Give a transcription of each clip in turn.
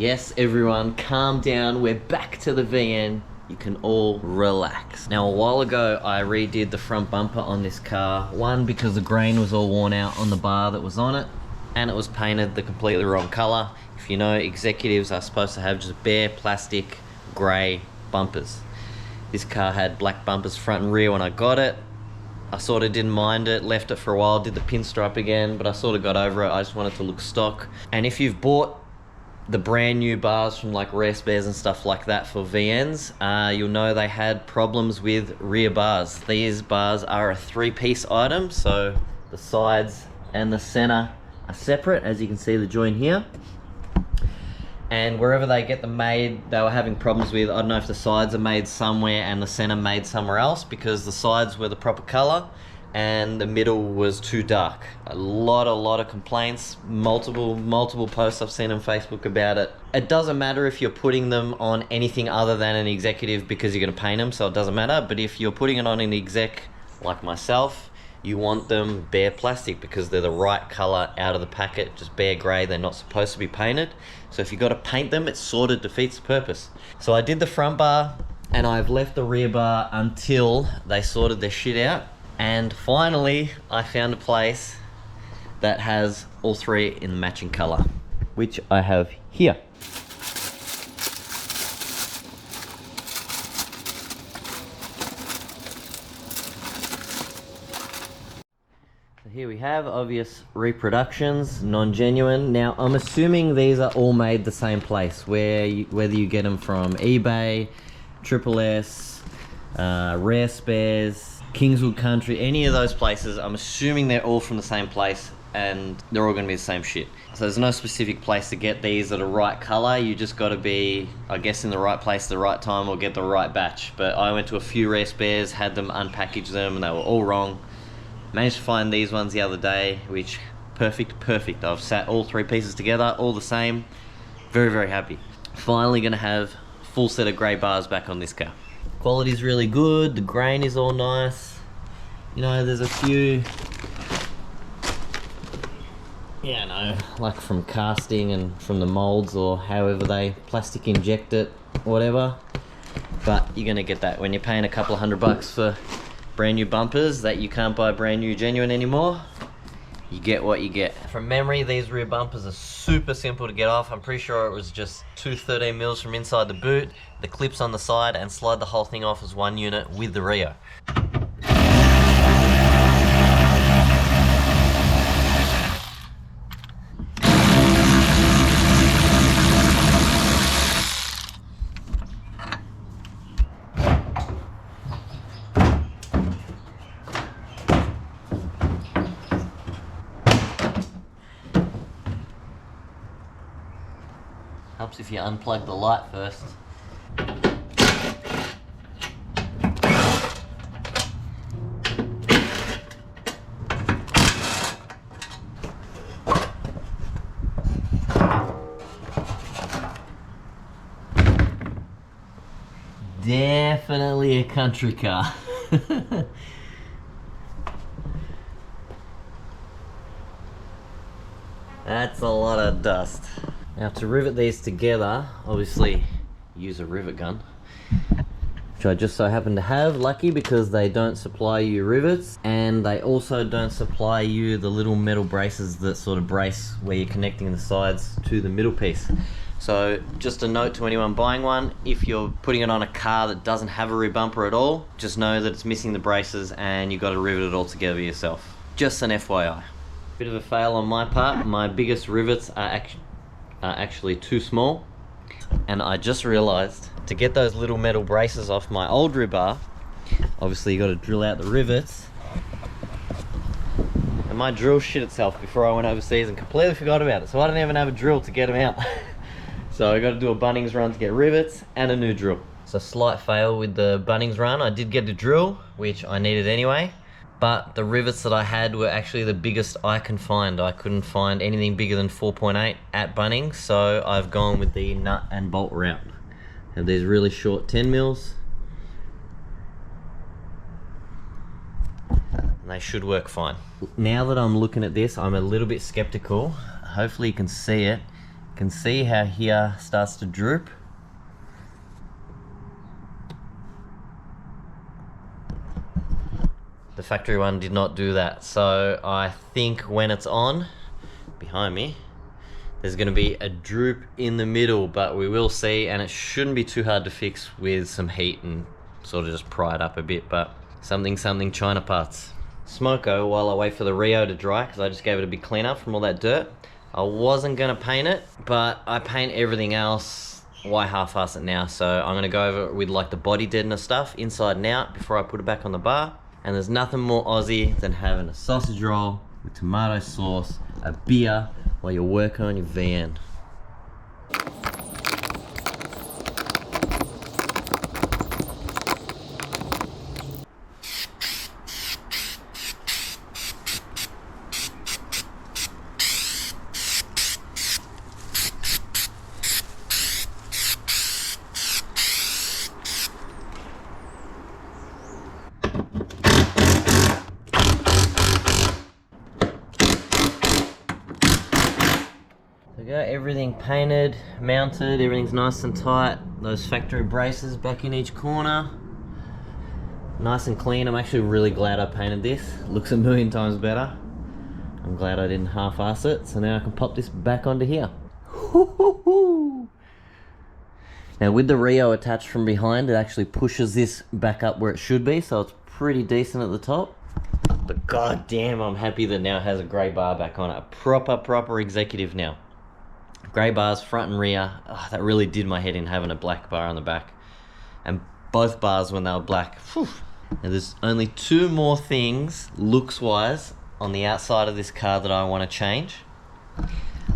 Yes, everyone, calm down. We're back to the VN. You can all relax. Now, a while ago, I redid the front bumper on this car. One, because the grain was all worn out on the bar that was on it, and it was painted the completely wrong color. If you know, executives are supposed to have just bare plastic gray bumpers. This car had black bumpers front and rear when I got it. I sort of didn't mind it, left it for a while, did the pinstripe again, but I sort of got over it. I just wanted to look stock. And if you've bought the brand new bars from like Rare Spares and stuff like that for VNs, you'll know they had problems with rear bars. These bars are a 3-piece item, so the sides and the center are separate, as you can see the joint here. And wherever they get them made, they were having problems with, I don't know if the sides are made somewhere and the center made somewhere else, because the sides were the proper color and the middle was too dark. A lot of complaints, multiple posts I've seen on Facebook about it. It doesn't matter if you're putting them on anything other than an executive, because you're gonna paint them, so it doesn't matter. But if you're putting it on an exec like myself, you want them bare plastic because they're the right color out of the packet, just bare gray. They're not supposed to be painted. So if you got to paint them, it sort of defeats the purpose. So I did the front bar and I've left the rear bar until they sorted their shit out. And finally, I found a place that has all three in the matching color, which I have here. Here we have obvious reproductions, non-genuine. Now I'm assuming these are all made the same place, whether you get them from eBay, Triple S, Rare Spares, Kingswood Country, any of those places. I'm assuming they're all from the same place and they're all going to be the same shit. So there's no specific place to get these that are right color. You just got to be, I guess, in the right place at the right time or get the right batch. But I went to a few Rare Spares, had them unpackage them, and they were all wrong. Managed to find these ones the other day, which perfect. I've sat all three pieces together, all the same. Very happy. Finally gonna have full set of grey bars back on this car. Quality's really good, the grain is all nice. You know, there's a few, yeah, no, like from casting and from the molds or however they plastic inject it, whatever. But you're gonna get that when you're paying a couple of $100 for brand new bumpers that you can't buy brand new genuine anymore. You get what you get. From memory, these rear bumpers are super simple to get off. I'm pretty sure it was just two 13 mils from inside the boot, the clips on the side, and slide the whole thing off as one unit with the Rio. Helps if you unplug the light first. Definitely a country car. That's a lot of dust. Now to rivet these together, obviously use a rivet gun, which I just so happen to have, lucky, because they don't supply you rivets, and they also don't supply you the little metal braces that sort of brace where you're connecting the sides to the middle piece. So just a note to anyone buying one, if you're putting it on a car that doesn't have a rear bumper at all, just know that it's missing the braces and you've got to rivet it all together yourself. Just an FYI. Bit of a fail on my part. My biggest rivets are actually too small, and I just realized to get those little metal braces off my old rear bar, obviously you got to drill out the rivets, and my drill shit itself before I went overseas and completely forgot about it, so I don't even have a drill to get them out. So I got to do a Bunnings run to get rivets and a new drill. So slight fail with the Bunnings run. I did get a drill, which I needed anyway, but the rivets that I had were actually the biggest I can find. I couldn't find anything bigger than 4.8 at Bunnings, so I've gone with the nut and bolt route. Have these really short 10 mils, and they should work fine. Now that I'm looking at this, I'm a little bit skeptical. Hopefully you can see it. You can see how here starts to droop. The factory one did not do that, so I think when it's on, behind me, there's going to be a droop in the middle, but we will see, and it shouldn't be too hard to fix with some heat and sort of just pry it up a bit, but something China parts. Smoko, while I wait for the Rio to dry, because I just gave it a big clean up from all that dirt. I wasn't going to paint it, but I paint everything else. Why half-ass it now? So I'm going to go over it with like the body deadener stuff, inside and out, before I put it back on the bar. And there's nothing more Aussie than having a sausage roll with tomato sauce, a beer, while you're working on your VN. We got everything painted, mounted, everything's nice and tight. Those factory braces back in each corner. Nice and clean. I'm actually really glad I painted this. Looks a million times better. I'm glad I didn't half-ass it, so now I can pop this back onto here. Now with the Rio attached from behind, it actually pushes this back up where it should be, so it's pretty decent at the top. But god damn, I'm happy that now it has a grey bar back on it. A proper executive now. Grey bars front and rear. Oh, that really did my head in, having a black bar on the back. And both bars when they were black. Whew. Now there's only two more things, looks wise, on the outside of this car that I want to change.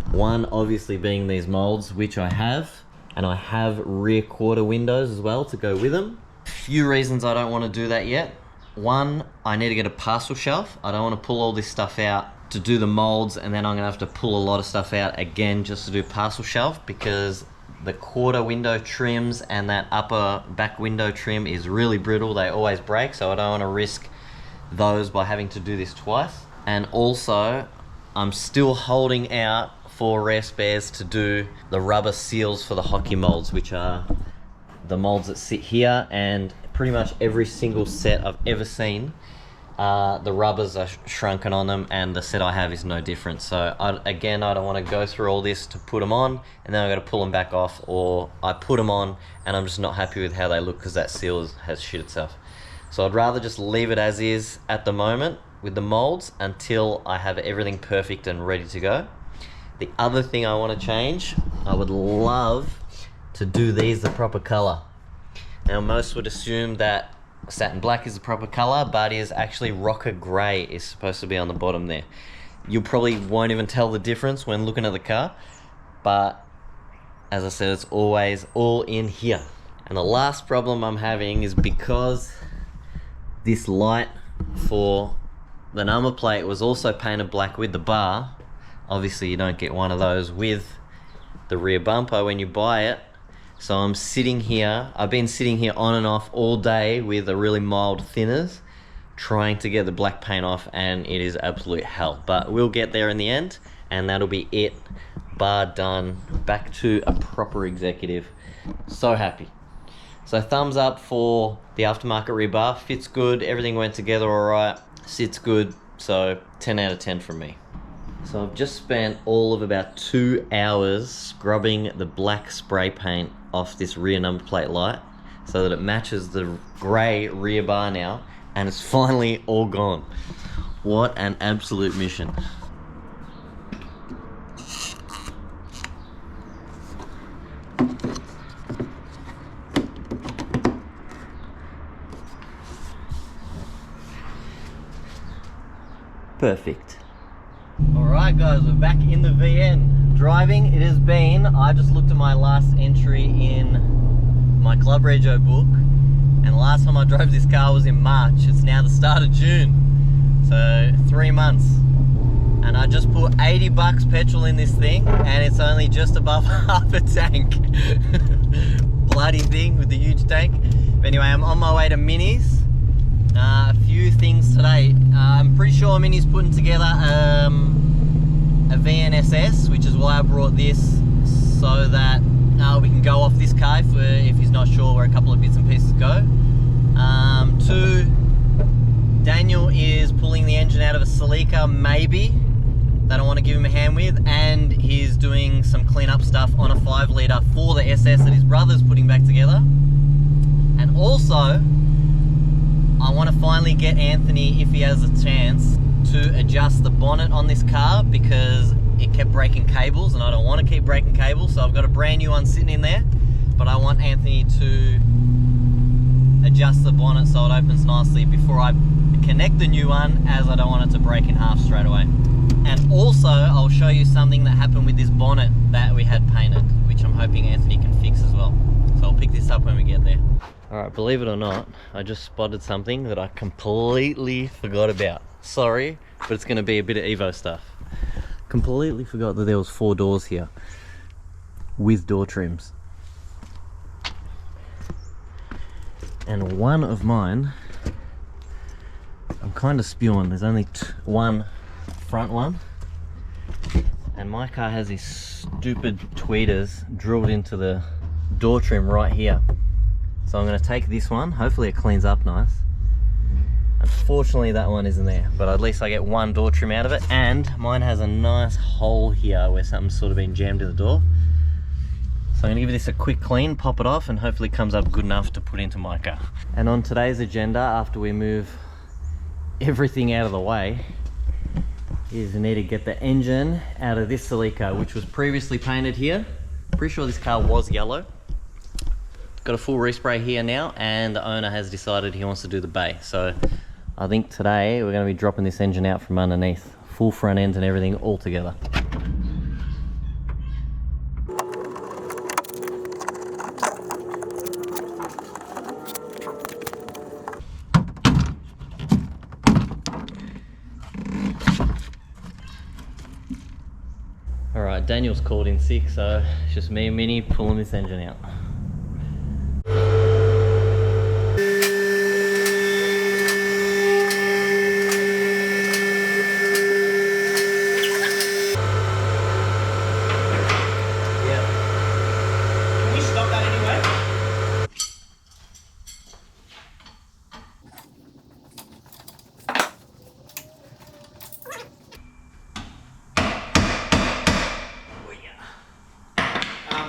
One obviously being these molds, which I have. And I have rear quarter windows as well to go with them. Few reasons I don't want to do that yet. One, I need to get a parcel shelf. I don't want to pull all this stuff out to do the molds, and then I'm gonna have to pull a lot of stuff out again just to do parcel shelf, because the quarter window trims and that upper back window trim is really brittle. They always break, so I don't want to risk those by having to do this twice. And also, I'm still holding out for Rare Spares to do the rubber seals for the hockey molds, which are the molds that sit here, and pretty much every single set I've ever seen, the rubbers are shrunken on them, and the set I have is no different. So again, I don't want to go through all this to put them on, and then I've got to pull them back off, or I put them on and I'm just not happy with how they look because that seal has shit itself. So I'd rather just leave it as is at the moment with the molds until I have everything perfect and ready to go. The other thing I want to change, I would love to do these the proper color. Now most would assume that satin black is the proper color, but is actually rocker gray is supposed to be on the bottom there. You probably won't even tell the difference when looking at the car, but as I said, it's always all in here. And the last problem I'm having is because this light for the number plate was also painted black with the bar. Obviously you don't get one of those with the rear bumper when you buy it. So I'm sitting here, I've been sitting here on and off all day with a really mild thinners, trying to get the black paint off, and it is absolute hell. But we'll get there in the end, and that'll be it. Bar done, back to a proper executive. So happy. So thumbs up for the aftermarket rebar, fits good, everything went together all right, sits good, so 10 out of 10 from me. So I've just spent all of about 2 hours scrubbing the black spray paint off this rear number plate light so that it matches the grey rear bar now, and it's finally all gone. What an absolute mission. Perfect. Alright guys, we're back in the VN. Driving, it has been, I just looked at my last entry in my Club Rego book, and the last time I drove this car was in March. It's now the start of June, so 3 months. And I just put 80 bucks petrol in this thing, and it's only just above half a tank. Bloody thing with the huge tank. But anyway, I'm on my way to Minie's. A few things today. I'm pretty sure Minie's putting together a VNSS, which is why I brought this this car if he's not sure where a couple of bits and pieces go. 2, Daniel is pulling the engine out of a Celica, maybe, that I want to give him a hand with, and he's doing some cleanup stuff on a 5 litre for the SS that his brother's putting back together. And also, I want to finally get Anthony, if he has a chance, to adjust the bonnet on this car, because it kept breaking cables and I don't want to keep breaking cables. So I've got a brand new one sitting in there, but I want Anthony to adjust the bonnet so it opens nicely before I connect the new one, as I don't want it to break in half straight away. And also I'll show you something that happened with this bonnet that we had painted, which I'm hoping Anthony can fix as well. So I'll pick this up when we get there. Alright, believe it or not, I just spotted something that I completely forgot about. Sorry, but it's going to be a bit of Evo stuff. Completely forgot that there was 4 doors here with door trims. And one of mine, I'm kind of spewing. There's only one front one, and my car has these stupid tweeters drilled into the door trim right here. So I'm going to take this one, hopefully it cleans up nice. Unfortunately that one isn't there, but at least I get one door trim out of it, and mine has a nice hole here where something's sort of been jammed in the door. So I'm going to give this a quick clean, pop it off, and hopefully it comes up good enough to put into my car. And on today's agenda, after we move everything out of the way, is we need to get the engine out of this Celica, which was previously painted here. Pretty sure this car was yellow. Got a full respray here now, and the owner has decided he wants to do the bay. So I think today we're going to be dropping this engine out from underneath, full front end and everything all together. Alright, Daniel's called in sick, so it's just me and Minie pulling this engine out.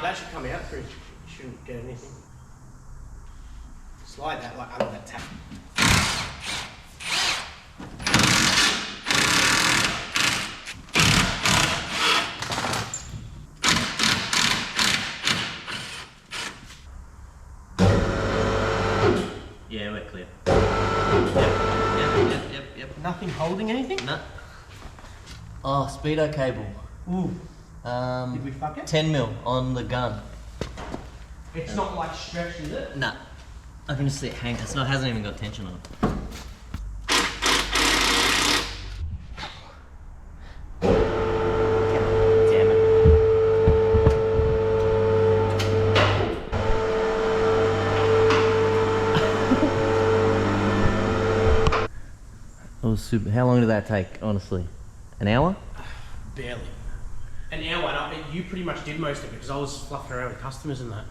That should come out through. You shouldn't get anything. Slide that like under that tap. Yeah, we're clear. Yep. Nothing holding anything? No. Oh, speedo cable. Ooh. Did we fuck it? 10 mil on the gun. It's not like stretched, is it? Nah. I can just see it hang. It hasn't even got tension on it. Damn it. That was super. How long did that take, honestly? An hour? Barely. An hour, and you pretty much did most of it because I was fluffing around with customers and that.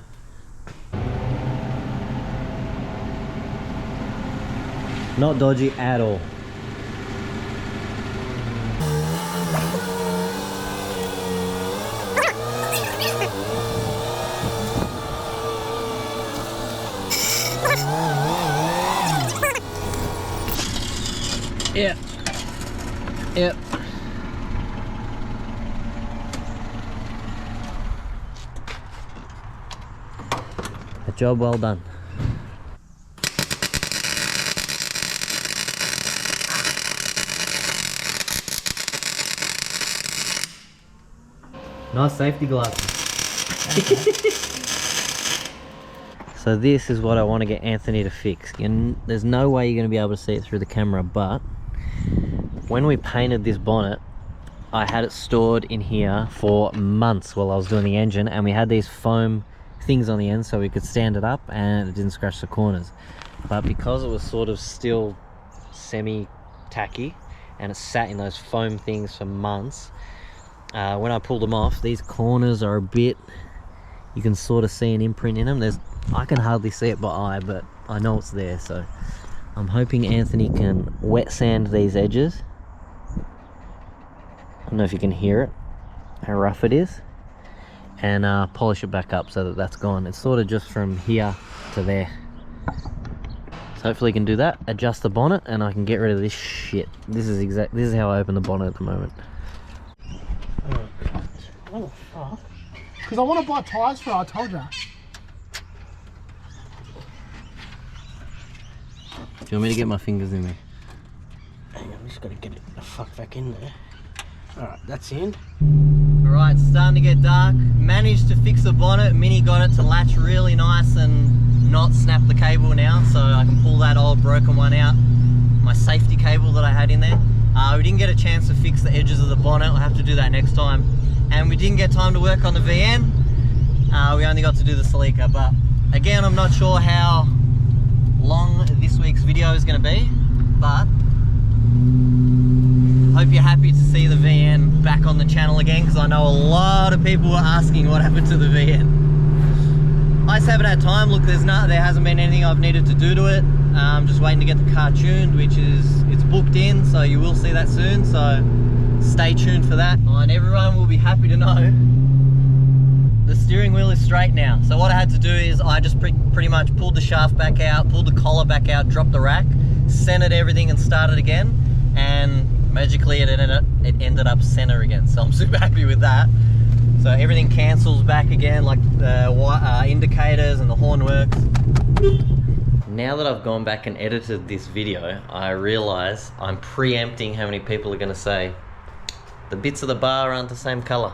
Not dodgy at all. Yep. A job well done. Nice safety glasses. So this is what I want to get Anthony to fix. There's no way you're going to be able to see it through the camera, but when we painted this bonnet, I had it stored in here for months while I was doing the engine, and we had these foam things on the end so we could stand it up and it didn't scratch the corners. But because it was sort of still semi-tacky and it sat in those foam things for months, when I pulled them off, these corners are a bit, You can sort of see an imprint in them. I can hardly see it by eye, but I know it's there, so I'm hoping Anthony can wet sand these edges. I don't know if you can hear it, how rough it is, and polish it back up so that that's gone. It's sort of just from here to there. So hopefully he can do that, adjust the bonnet, and I can get rid of this shit. This is how I open the bonnet at the moment. What the fuck? Because I want to buy tyres for it, I told you. Do you want me to get my fingers in there? Hang on, I just got to get it the fuck back in there. Alright, that's in. Alright, it's starting to get dark. Managed to fix the bonnet. Minie got it to latch really nice and not snap the cable now, so I can pull that old broken one out. My safety cable that I had in there. We didn't get a chance to fix the edges of the bonnet. We'll have to do that next time. And we didn't get time to work on the VN. We only got to do the Celica, but again, I'm not sure how long this week's video is going to be, but hope you're happy to see the VN back on the channel again, because I know a lot of people were asking what happened to the VN. I just haven't had time. Look, there hasn't been anything I've needed to do to it. I'm just waiting to get the car tuned, it's booked in, so you will see that soon, so stay tuned for that. And everyone will be happy to know the steering wheel is straight now. So what I had to do is I just pretty much pulled the shaft back out, pulled the collar back out, dropped the rack, centered everything and started again, and magically it ended up center again. So I'm super happy with that. So everything cancels back again, like the indicators and the horn works. Now that I've gone back and edited this video, I realize I'm preempting how many people are going to say the bits of the bar aren't the same color.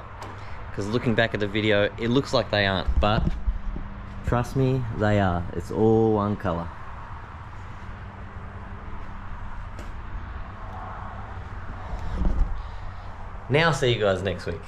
Because looking back at the video, it looks like they aren't, but trust me, they are. It's all one color. Now I'll see you guys next week.